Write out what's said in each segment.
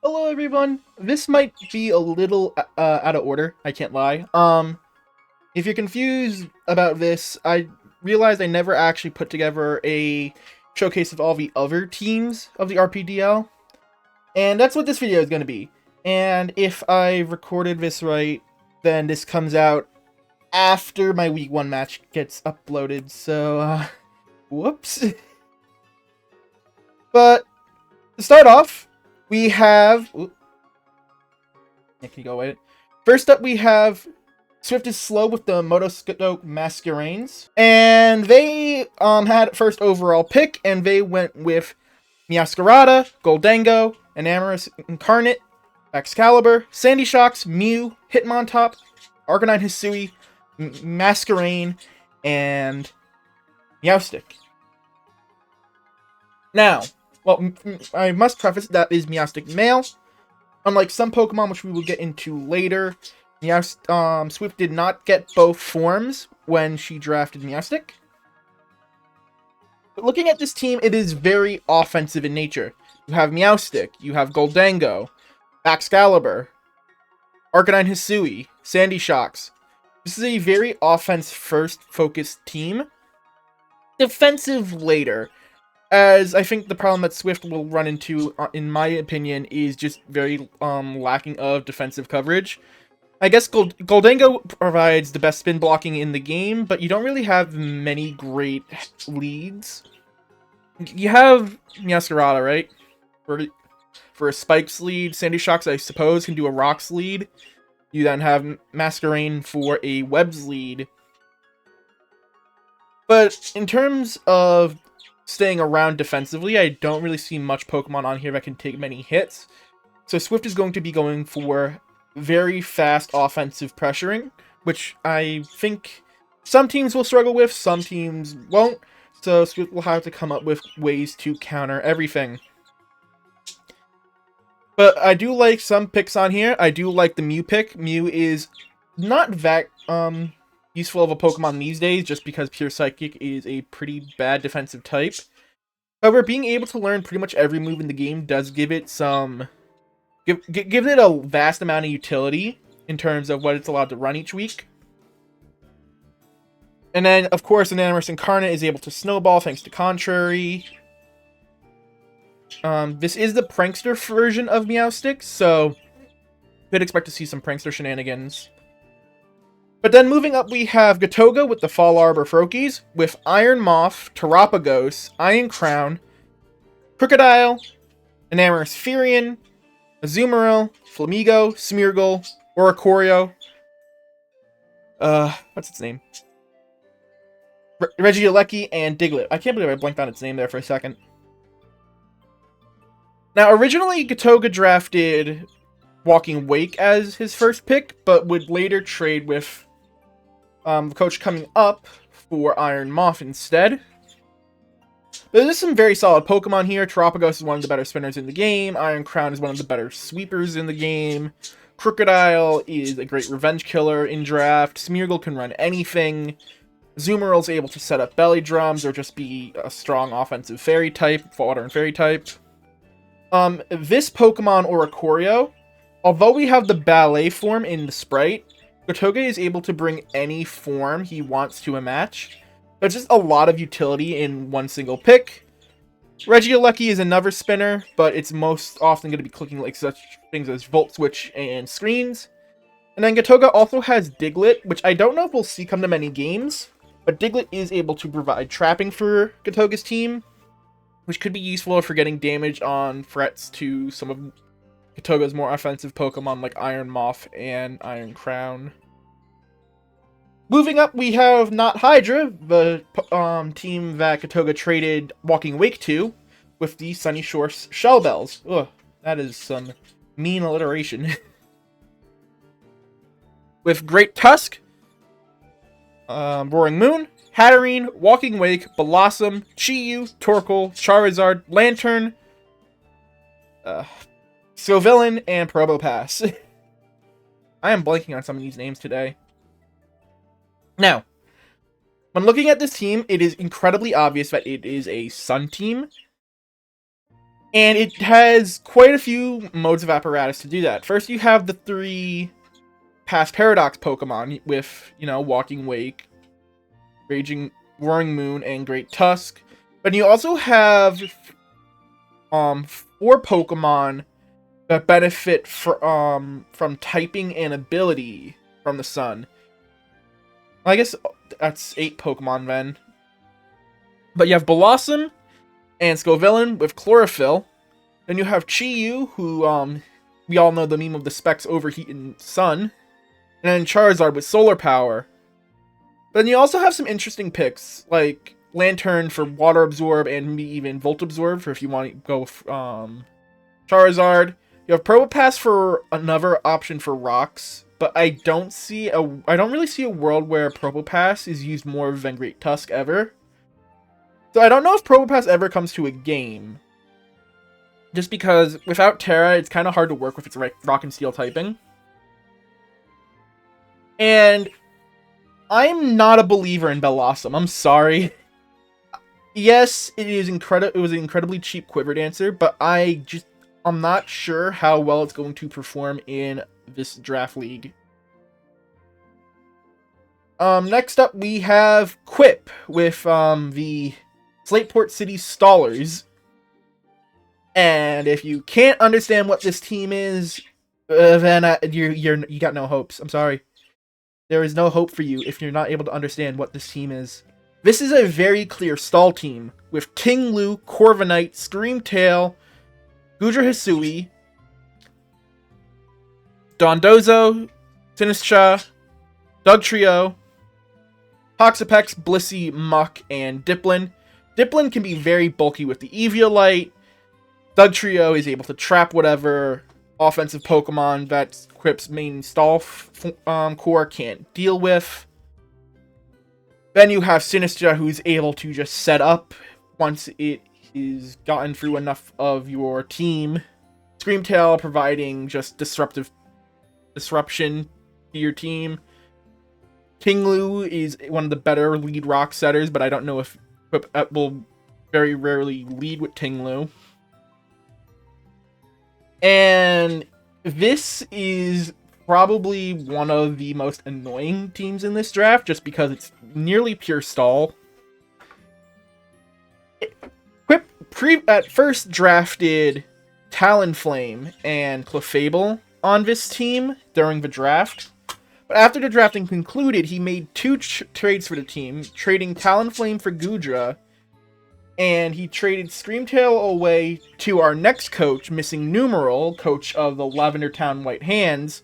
Hello everyone. This might be a little out of order, I can't lie. If you're confused about this, I realized I never actually put together a showcase of all the other teams of the RPDL, and that's what this video is going to be. And if I recorded this right, then this comes out after my week 1 match gets uploaded, so whoops. But to start off, we have can you go away? First up, we have Swift is slow with the Motoscope Masquerains. And they had first overall pick, and they went with Meowscarada, Goldango, Enamorous Incarnate, Excalibur, Sandy Shocks, Mew, Hitmontop, Arcanine Hisui, Masquerain, and Meowstic. Now, well, I must preface that is Meowstic male. Unlike some Pokemon, which we will get into later, Swift did not get both forms when she drafted Meowstic. But looking at this team, it is very offensive in nature. You have Meowstic, you have Goldango, Excalibur, Arcanine Hisui, Sandy Shocks. This is a very offense-first focused team. Defensive later, as I think the problem that Swift will run into, in my opinion, is just very lacking of defensive coverage. I guess Goldango provides the best spin blocking in the game, but you don't really have many great leads. You have Meowscarada, right? For a Spikes lead. Sandy Shocks, I suppose, can do a Rocks lead. You then have Masquerain for a Webs lead. But in terms of staying around defensively, I don't really see much Pokemon on here that can take many hits. So Swift is going to be going for very fast offensive pressuring, which I think some teams will struggle with, some teams won't. So Swift will have to come up with ways to counter everything. But I do like some picks on here. I do like the Mew pick. Mew is not that useful of a Pokemon these days, just because Pure Psychic is a pretty bad defensive type. However, being able to learn pretty much every move in the game does give it some... Give it a vast amount of utility in terms of what it's allowed to run each week. And then, of course, Enamorous Incarnate is able to snowball thanks to Contrary. This is the Prankster version of Meowstic, so you could expect to see some Prankster shenanigans. But then moving up, we have Gatoga with the Fall Arbor Froakies, with Iron Moth, Terapagos, Iron Crown, Crocodile, Enamorous Firion, Azumarill, Flamigo, Smeargle, Oricorio. What's its name? Regieleki and Diglett. I can't believe I blanked on its name there for a second. Now, originally, Gatoga drafted Walking Wake as his first pick, but would later trade with the coach coming up for Iron Moth instead. There's some very solid Pokemon here. Terapagos is one of the better spinners in the game. Iron Crown is one of the better sweepers in the game. Crocodile is a great revenge killer in draft. Smeargle can run anything. Azumarill's able to set up belly drums or just be a strong offensive fairy type, water and fairy type. This Pokemon, Oricorio, although we have the ballet form in the sprite, Gatoga is able to bring any form he wants to a match. There's just a lot of utility in one single pick. Regieleki is another spinner, but it's most often going to be clicking like such things as Volt Switch and Screens. And then Gatoga also has Diglett, which I don't know if we'll see come to many games, but Diglett is able to provide trapping for Gatoga's team, which could be useful for getting damage on threats to some of Gatoga's more offensive Pokemon like Iron Moth and Iron Crown. Moving up, we have Not Hydra, the team that Gatoga traded Walking Wake to, with the Sunny Shore Shellbells. Ugh, that is some mean alliteration. With Great Tusk, Roaring Moon, Hatterene, Walking Wake, Blossom, Chi-Yu, Torkoal, Charizard, Lantern, Sylveon, and Probopass. I am blanking on some of these names today. Now, when looking at this team, it is incredibly obvious that it is a Sun team. And it has quite a few modes of apparatus to do that. First, you have the 3 past Paradox Pokemon with, Walking Wake, Raging Roaring Moon, and Great Tusk. But you also have 4 Pokemon that benefit from typing and ability from the sun. I guess that's 8 Pokemon then. But you have Blossom and Scovillain with Chlorophyll. Then you have Chi-Yu, who we all know the meme of the specs overheating sun. And then Charizard with Solar Power. But then you also have some interesting picks, like Lantern for Water Absorb and maybe even Volt Absorb for if you want to go with Charizard. You have Probopass for another option for rocks, but I don't really see a world where Probopass is used more than Great Tusk ever. So I don't know if Probopass ever comes to a game. Just because without Terra, it's kind of hard to work with its Rock and Steel typing. And I'm not a believer in Bellossom. I'm sorry. Yes, it was an incredibly cheap Quiver Dancer, but I'm not sure how well it's going to perform in this draft league. Next up we have Quip with the Slateport City Stallers. And if you can't understand what this team is, then you got no hopes. I'm sorry. There is no hope for you if you're not able to understand what this team is. This is a very clear stall team with King Lu, Corviknight, Screamtail, Gudra Hisui, Dondozo, Sinistcha, Dugtrio, Toxapex, Blissey, Muck, and Dipplin. Dipplin can be very bulky with the Eviolite. Dugtrio is able to trap whatever offensive Pokemon that Quip's main stall core can't deal with. Then you have Sinistcha, who's able to just set up once it is gotten through enough of your team. Screamtail providing just disruption to your team. King Lu is one of the better lead rock setters, but I don't know if Quip will very rarely lead with King Lu. And this is probably one of the most annoying teams in this draft, just because it's nearly pure stall. Quip at first drafted Talonflame and Clefable on this team during the draft. But after the drafting concluded, he made 2 trades for the team, trading Talonflame for Gudra, and he traded Screamtail away to our next coach, Missing Numeral, coach of the Lavender Town White Hands,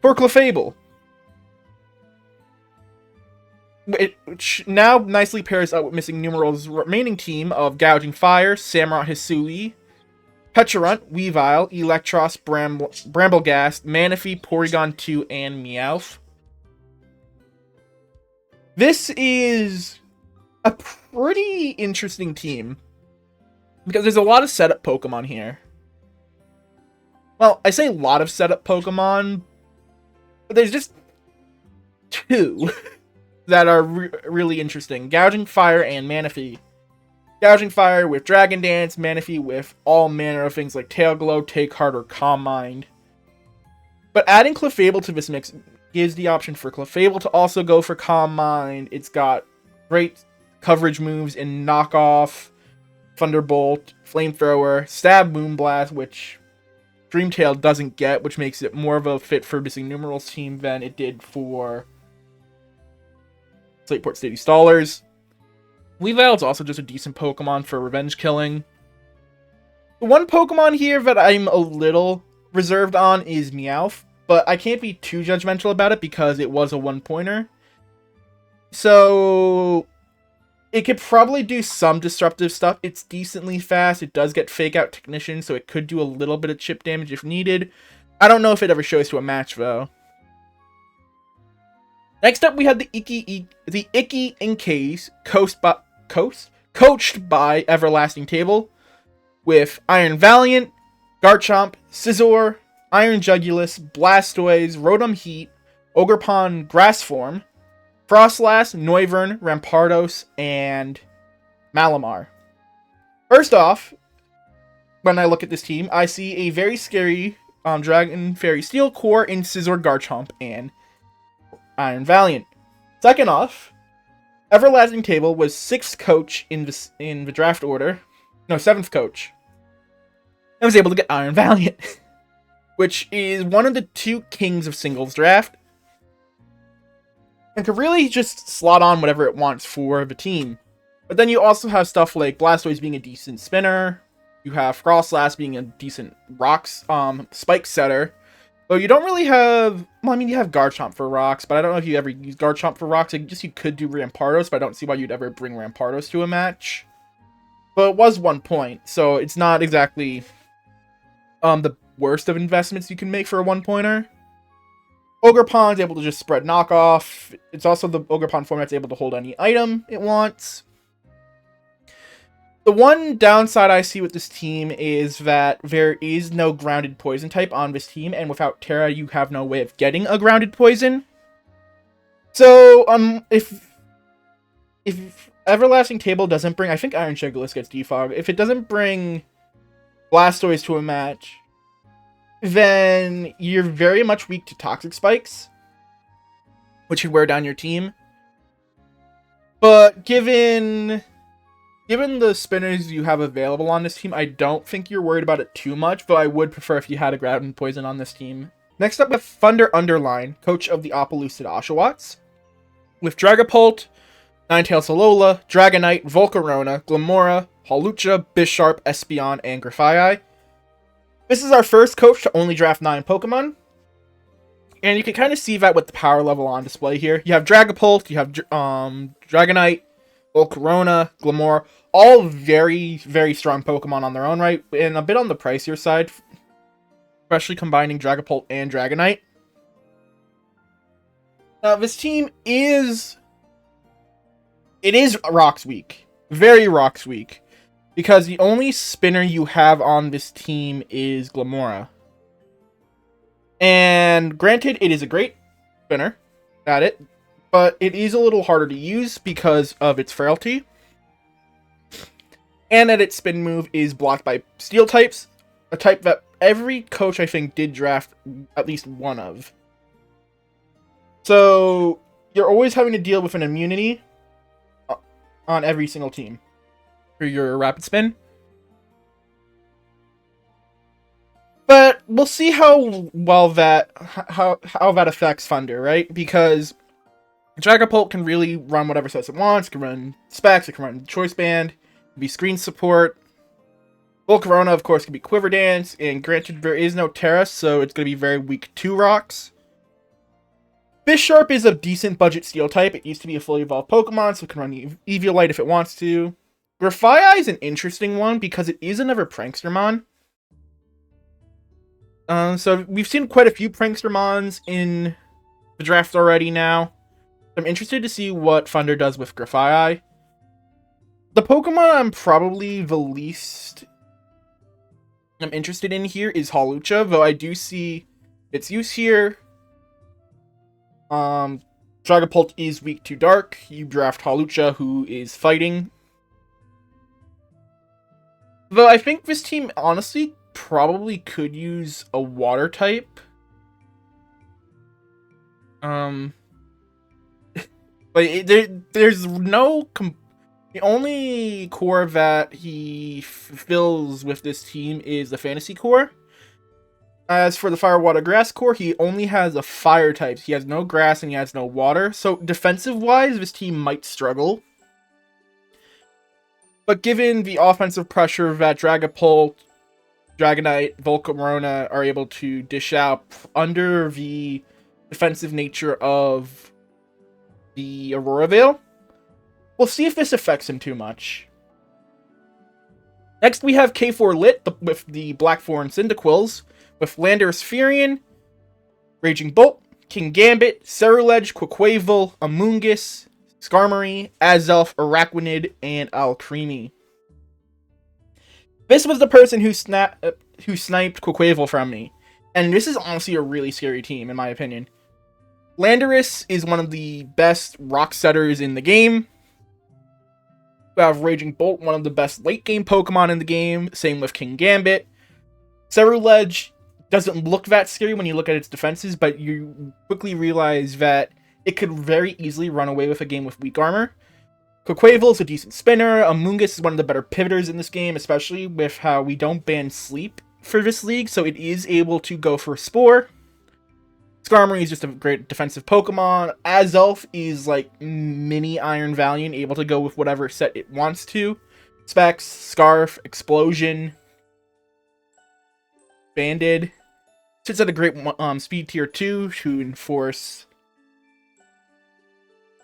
for Clefable. Which now nicely pairs up with Missing Numeral's remaining team of Gouging Fire, Samurott Hisui, Pecharunt, Weavile, Electros, Brambleghast, Manaphy, Porygon 2, and Meowth. This is a pretty interesting team, because there's a lot of setup Pokemon here. Well, I say a lot of setup Pokemon, but there's just 2 that are really interesting. Gouging Fire and Manaphy. Gouging Fire with Dragon Dance, Manaphy with all manner of things like Tail Glow, Take Heart, or Calm Mind. But adding Clefable to this mix gives the option for Clefable to also go for Calm Mind. It's got great coverage moves in Knockoff, Thunderbolt, Flamethrower, Stab, Moonblast, which Dreamtail doesn't get, which makes it more of a fit for Missing Numeral's team than it did for Slateport City Stallers. Weavile is also just a decent Pokemon for revenge killing. The one Pokemon here that I'm a little reserved on is Meowth, but I can't be too judgmental about it because it was a 1-pointer. So it could probably do some disruptive stuff. It's decently fast. It does get Fake Out Technician, so it could do a little bit of chip damage if needed. I don't know if it ever shows to a match, though. Next up, we had the Icky Inkase, coached by Everlasting Table, with Iron Valiant, Garchomp, Scizor, Iron Jugulus, Blastoise, Rotom Heat, Ogerpon Grass Form, Frostlass, Noivern, Rampardos, and Malamar. First off, when I look at this team, I see a very scary Dragon Fairy Steel core in Scizor, Garchomp, and Iron Valiant. Second off, Everlasting Table was 6th coach in the draft order. No, 7th coach. I was able to get Iron Valiant, which is one of the 2 kings of singles draft, and could really just slot on whatever it wants for the team. But then you also have stuff like Blastoise being a decent spinner. You have Frostlass being a decent rocks spike setter. But you don't really have... Well, I mean, you have Garchomp for rocks, but I don't know if you ever use Garchomp for rocks. I guess you could do Rampardos, but I don't see why you'd ever bring Rampardos to a match. But it was 1 point, so it's not exactly the worst of investments you can make for a 1-pointer. Ogerpon's able to just spread knockoff. It's also the Ogerpon format's able to hold any item it wants. The one downside I see with this team is that there is no grounded poison type on this team, and without Terra, you have no way of getting a grounded poison. So, if Everlasting Table doesn't bring... I think Iron Shiggless gets defogged. If it doesn't bring Blastoise to a match, then you're very much weak to Toxic Spikes, which could wear down your team. But given the spinners you have available on this team, I don't think you're worried about it too much, though I would prefer if you had a ground poison on this team. Next up, we have Thunder Underline, coach of the Opelousted Oshawotts, with Dragapult, Ninetales Alola, Dragonite, Volcarona, Glimmora, Hawlucha, Bisharp, Espeon, and Grafaiai. This is our first coach to only draft 9 Pokemon, and you can kind of see that with the power level on display here. You have Dragapult, you have Dragonite, Volcarona, Glimmora, all very, very strong Pokemon on their own right, and a bit on the pricier side, especially combining Dragapult and Dragonite. Now, this team is Rocks weak. Very Rocks weak. Because the only spinner you have on this team is Glimmora. And granted, it is a great spinner at it, but it is a little harder to use because of its frailty. And that its spin move is blocked by steel types, a type that every coach, I think, did draft at least one of. So, you're always having to deal with an immunity on every single team for your rapid spin. But we'll see how well that affects Thunder, right? Because Dragapult can really run whatever sets it wants. It can run Specs, it can run Choice Band, it can be screen support. Volcarona, of course, can be Quiver Dance, and granted, there is no Terra, so it's going to be very weak to rocks. Bisharp is a decent budget steel type. It used to be a fully evolved Pokemon, so it can run Eviolite if it wants to. Grafaiai is an interesting one because it is another Prankstermon. So we've seen quite a few Prankstermons in the draft already now. I'm interested to see what Thunder does with Grafaiai. The Pokemon I'm probably the least I'm interested in here is Hawlucha, though I do see its use here. Dragapult is weak to dark. You draft Hawlucha, who is fighting. Though I think this team, honestly, probably could use a water type. But there's no... The only core that he fills with this team is the Fantasy core. As for the Fire, Water, Grass core, he only has a fire type. He has no grass and he has no water. So defensive-wise, this team might struggle. But given the offensive pressure that Dragapult, Dragonite, Volcarona are able to dish out under the defensive nature of the Aurora Veil, we'll see if this affects him too much. Next, we have K4 Lit with the Black Thorn Cyndaquils, with Landorus Furion, Raging Bolt, King Gambit, Ceruledge, Quaquaval, Amoonguss, Skarmory, Azelf, Araquanid, and Alcremie. This was the person who sniped Quaquaval from me, and this is honestly a really scary team, in my opinion. Landorus is one of the best rock setters in the game. We have Raging Bolt, one of the best late-game Pokemon in the game. Same with Kingambit. Ceruledge doesn't look that scary when you look at its defenses, but you quickly realize that it could very easily run away with a game with weak armor. Quaquaval is a decent spinner. Amoonguss is one of the better pivoters in this game, especially with how we don't ban Sleep for this league, so it is able to go for Spore. Skarmory is just a great defensive Pokemon. Azelf is like mini Iron Valiant, able to go with whatever set it wants to. Specs, Scarf, Explosion, Banded. Sits at a great speed tier 2 to enforce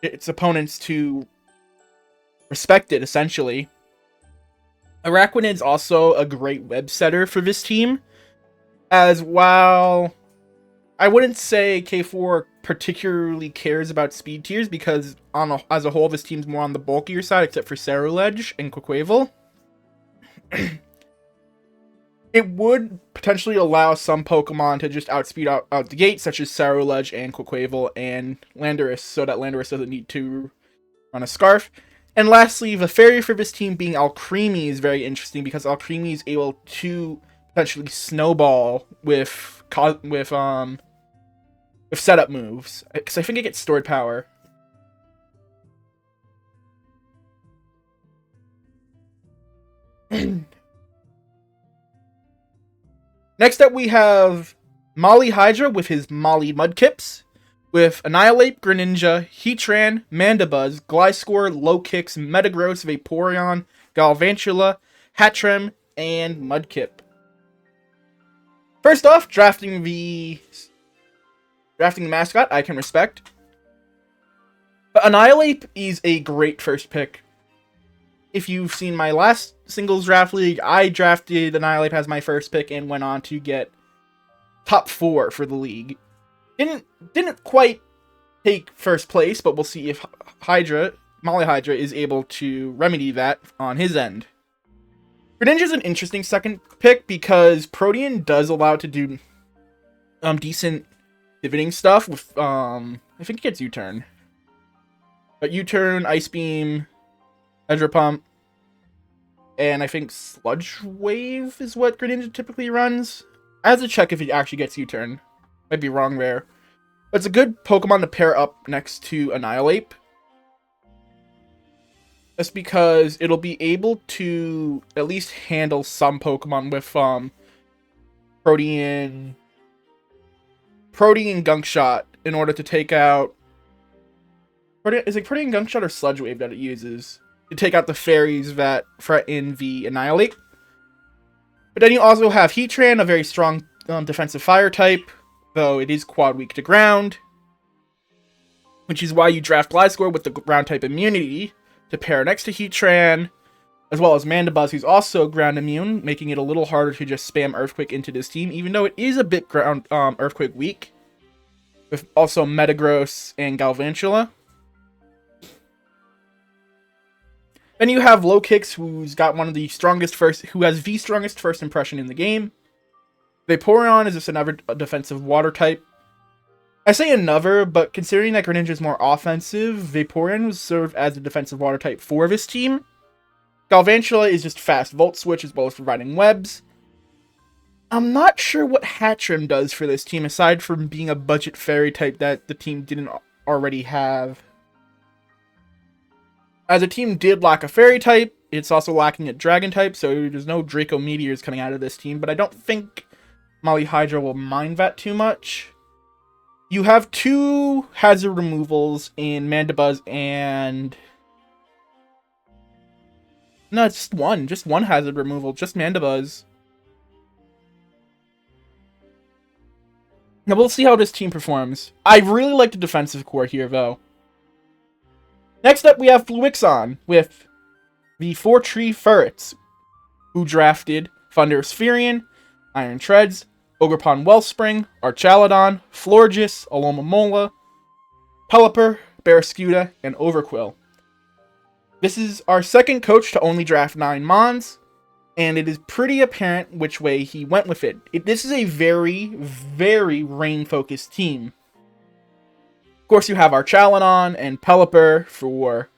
its opponents to respect it, essentially. Araquanid's also a great web setter for this team, as while I wouldn't say K4 particularly cares about speed tiers, because as a whole, this team's more on the bulkier side, except for Ceruledge and Quaquaval. It would potentially allow some Pokemon to just outspeed out the gate, such as Ceruledge and Quaquaval and Landorus, so that Landorus doesn't need to run a Scarf. And lastly, the fairy for this team being Alcremie is very interesting, because Alcremie is able to potentially snowball with setup moves, because I think it gets stored power. Next up, we have Molly Hydra with his Molly Mudkips, with Annihilate, Greninja, Heatran, Mandibuzz, Gliscor, Low-Kicks, Metagross, Vaporeon, Galvantula, Hattrem, and Mudkip. First off, drafting the mascot, I can respect. But Annihilate is a great first pick. If you've seen my last singles draft league, I drafted Annihilate as my first pick and went on to get top 4 for the league. Didn't quite take first place, but we'll see if Molly Hydra is able to remedy that on his end. Greninja's an interesting second pick because Protean does allow it to do decent pivoting stuff with I think it gets U-turn. But U-turn, Ice Beam, Hydro Pump, and I think Sludge Wave is what Greninja typically runs. I have to check if it actually gets U-turn. Might be wrong there. But it's a good Pokemon to pair up next to Annihilate. That's because it'll be able to at least handle some Pokemon with Protean Gunk Shot in order to take out... Is it Protean Gunk Shot or Sludge Wave that it uses to take out the fairies that threaten the Annihilate? But then you also have Heatran, a very strong defensive fire type, though it is quad weak to ground, which is why you draft Gliscor with the ground type immunity to pair next to Heatran, as well as Mandibuzz, who's also ground immune, making it a little harder to just spam Earthquake into this team, even though it is a bit ground Earthquake weak, with also Metagross and Galvantula. Then you have Low-Kicks, who's got who has the strongest first impression in the game. Vaporeon is just another defensive water type. I say another, but considering that Greninja is more offensive, Vaporeon will serve as a defensive water type for this team. Galvantula is just fast Volt Switch as well as providing webs. I'm not sure what Hattrem does for this team, aside from being a budget fairy type that the team didn't already have. As a team did lack a fairy type, it's also lacking a dragon type, so there's no Draco Meteors coming out of this team, but I don't think Molly Hydra will mind that too much. You have 2 hazard removals in Mandibuzz and... No, it's just one. Just one hazard removal. Just Mandibuzz. Now we'll see how this team performs. I really like the defensive core here, though. Next up, we have Fluixon with the 4-Tree Ferrets, who drafted Thundurus Firion, Iron Treads, Ogerpon Wellspring, Archaludon, Florges, Alomomola, Pelipper, Barraskewda, and Overqwil. This is our second coach to only draft 9 Mons, and it is pretty apparent which way he went with it. This is a very, very rain-focused team. Of course, you have Archaludon and Pelipper for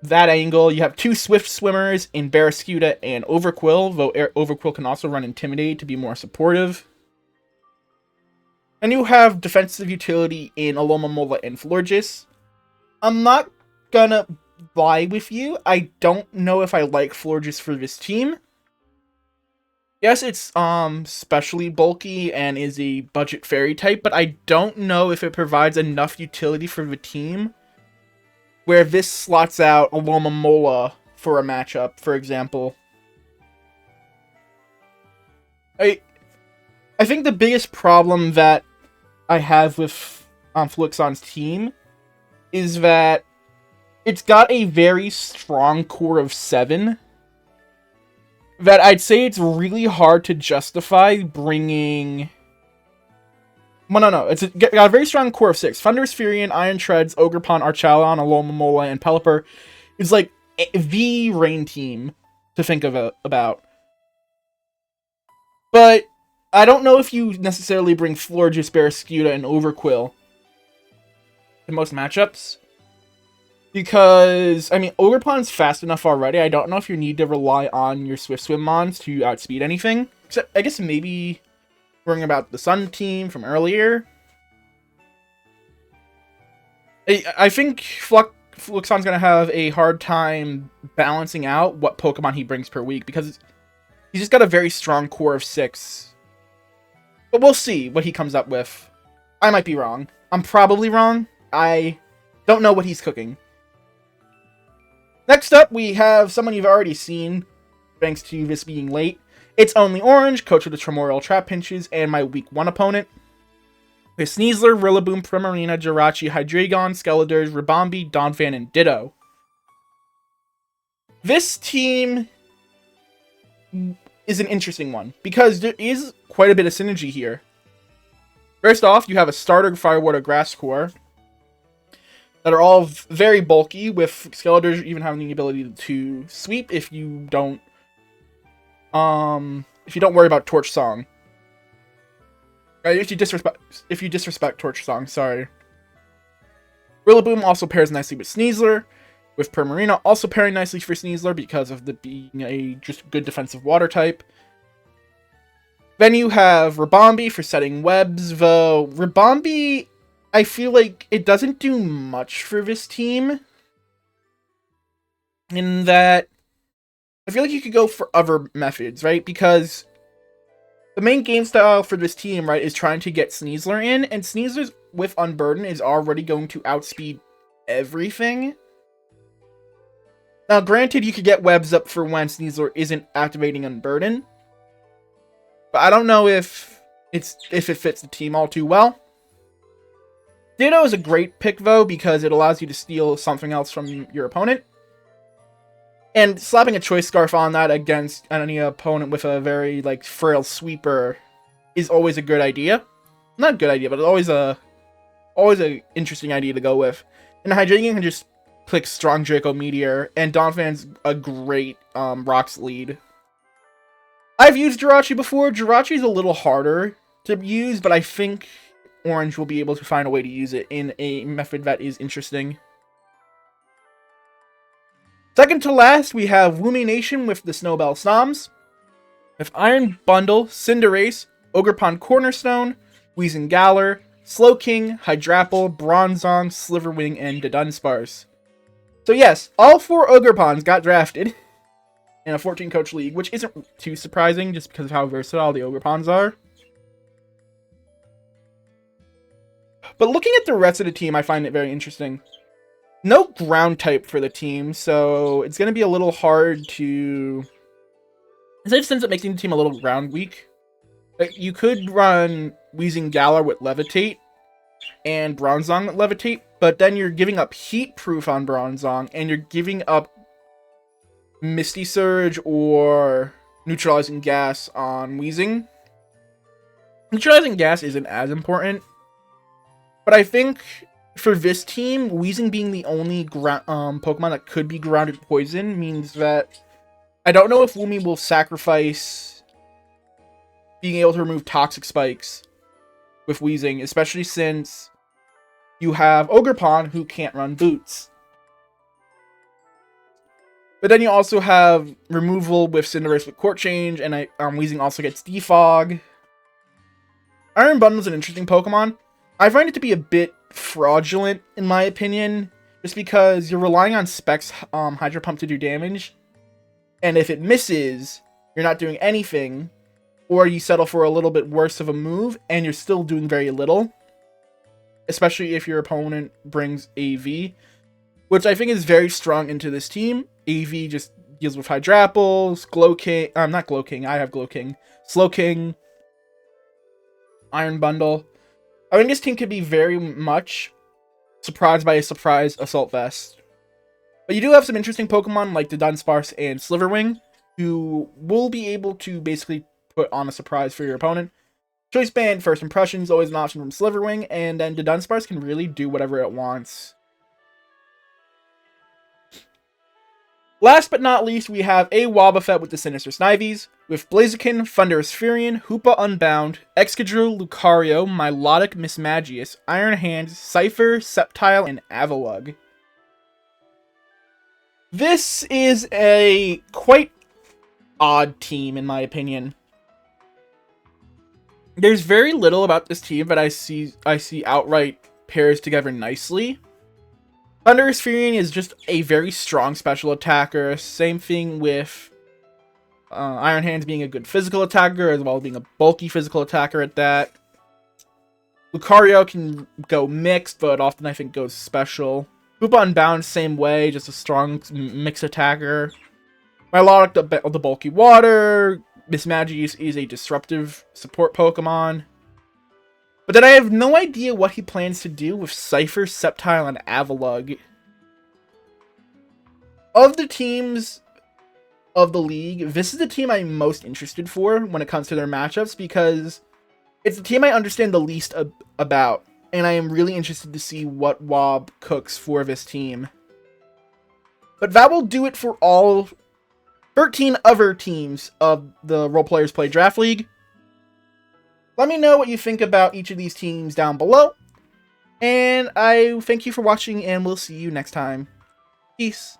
that angle, you have 2 Swift Swimmers in Barraskewda and Overquill, though Overquill can also run Intimidate to be more supportive. And you have defensive utility in Alomomola and Florges. I'm not gonna lie with you, I don't know if I like Florges for this team. Yes, it's specially bulky and is a budget fairy type, but I don't know if it provides enough utility for the team where this slots out Alomomola for a matchup, for example. I think the biggest problem that I have with Fluxon's team is that it's got a very strong core of 7 that I'd say it's really hard to justify bringing... Well, no. It's got a very strong core of 6. Thunderous Furion, Iron Treads, Ogerpon, Archalon, Alomomola, and Pelipper is like the Rain team to think about. But I don't know if you necessarily bring Florges, Barraskewda, and Overquill in most matchups. Because, I mean, Ogerpon's fast enough already. I don't know if you need to rely on your Swift Swim mons to outspeed anything. Except, I guess maybe worrying about the Sun team from earlier. I think Fluxon's going to have a hard time balancing out what Pokemon he brings per week. Because he's just got a very strong core of 6. But we'll see what he comes up with. I might be wrong. I'm probably wrong. I don't know what he's cooking. Next up, we have someone you've already seen, thanks to this being late. It's Only Orange, coach of the Tremorial Trapinches, and my week 1 opponent. With Sneasler, Rillaboom, Primarina, Jirachi, Hydreigon, Skeledurs, Ribombee, Donphan, and Ditto. This team is an interesting one, because there is quite a bit of synergy here. First off, you have a starter Fire Water Grass core that are all very bulky, with Skeledurs even having the ability to sweep if you don't worry about Torch Song. If you disrespect Torch Song, sorry. Rillaboom also pairs nicely with Sneasler, with Primarina also pairing nicely for Sneasler because of being a just good defensive water type. Then you have Ribombee for setting webs, though Ribombee, I feel like it doesn't do much for this team. In that, I feel like you could go for other methods, right? Because the main game style for this team, right, is trying to get Sneasler in, and Sneasler with Unburden is already going to outspeed everything. Now, granted, you could get webs up for when Sneasler isn't activating Unburden, but I don't know if it fits the team all too well. Ditto is a great pick, though, because it allows you to steal something else from your opponent. And slapping a Choice Scarf on that against any opponent with a very, like, frail sweeper is always a good idea. Not a good idea, but it's always a interesting idea to go with. And Hydreigon can just click Strong Draco Meteor, and Donphan's a great Rocks lead. I've used Jirachi before. Jirachi's a little harder to use, but I think Orange will be able to find a way to use it in a method that is interesting. Second to last, we have Woomy Nation with the Snowbell Snoms. With Iron Bundle, Cinderace, Ogerpon Cornerstone, Weezing Slowking, Hydrapple, Bronzong, Sliverwing, and Dunsparce. So yes, all 4 Ogerpons got drafted in a 14-coach league, which isn't too surprising just because of how versatile the Ogerpons are. But looking at the rest of the team, I find it very interesting. No ground type for the team, so it's going to be a little hard to... Since it makes the team a little ground weak, you could run Weezing with Levitate and Bronzong with Levitate, but then you're giving up Heat Proof on Bronzong, and you're giving up Misty Surge or Neutralizing Gas on Weezing. Neutralizing Gas isn't as important, but I think for this team, Weezing being the only Pokemon that could be grounded poison means that I don't know if Woomy will sacrifice being able to remove Toxic Spikes with Weezing, especially since you have Ogerpon who can't run Boots. But then you also have removal with Cinderace with Court Change, and Weezing also gets Defog. Iron Bundle is an interesting Pokemon. I find it to be a bit fraudulent, in my opinion, just because you're relying on Specs Hydro Pump to do damage, and if it misses, you're not doing anything, or you settle for a little bit worse of a move, and you're still doing very little, especially if your opponent brings AV, which I think is very strong into this team. AV just deals with Hydrapples, Glowking, not Glowking, I have Glowking, Slowking, Iron Bundle. I think this team could be very much surprised by a surprise Assault Vest. But you do have some interesting Pokemon like the Dunsparce and Sliverwing, who will be able to basically put on a surprise for your opponent. Choice Band, First Impression is always an option from Sliverwing, and then the Dunsparce can really do whatever it wants. Last but not least, we have a Wobbuffet with the Sinister Snivies, with Blaziken, Thunderous Furion, Hoopa Unbound, Excadrill, Lucario, Milotic, Mismagius, Iron Hand, Cypher, Sceptile, and Avalugg. This is a quite odd team, in my opinion. There's very little about this team, but I see outright pairs together nicely. Thunderous Furion is just a very strong special attacker. Same thing with Iron Hands being a good physical attacker, as well as being a bulky physical attacker at that. Lucario can go mixed, but often I think goes special. Hoopa Unbound, same way, just a strong mix attacker. Milotic, the bulky water. Mismagius is a disruptive support Pokemon. But then I have no idea what he plans to do with Cypher, Sceptile, and Avalugg. Of the teams of the league, this is the team I'm most interested for when it comes to their matchups, because it's the team I understand the least about, and I am really interested to see what Wob cooks for this team. But that will do it for all 13 other teams of the Role Players Play Draft League. Let me know what you think about each of these teams down below. And I thank you for watching, and we'll see you next time. Peace.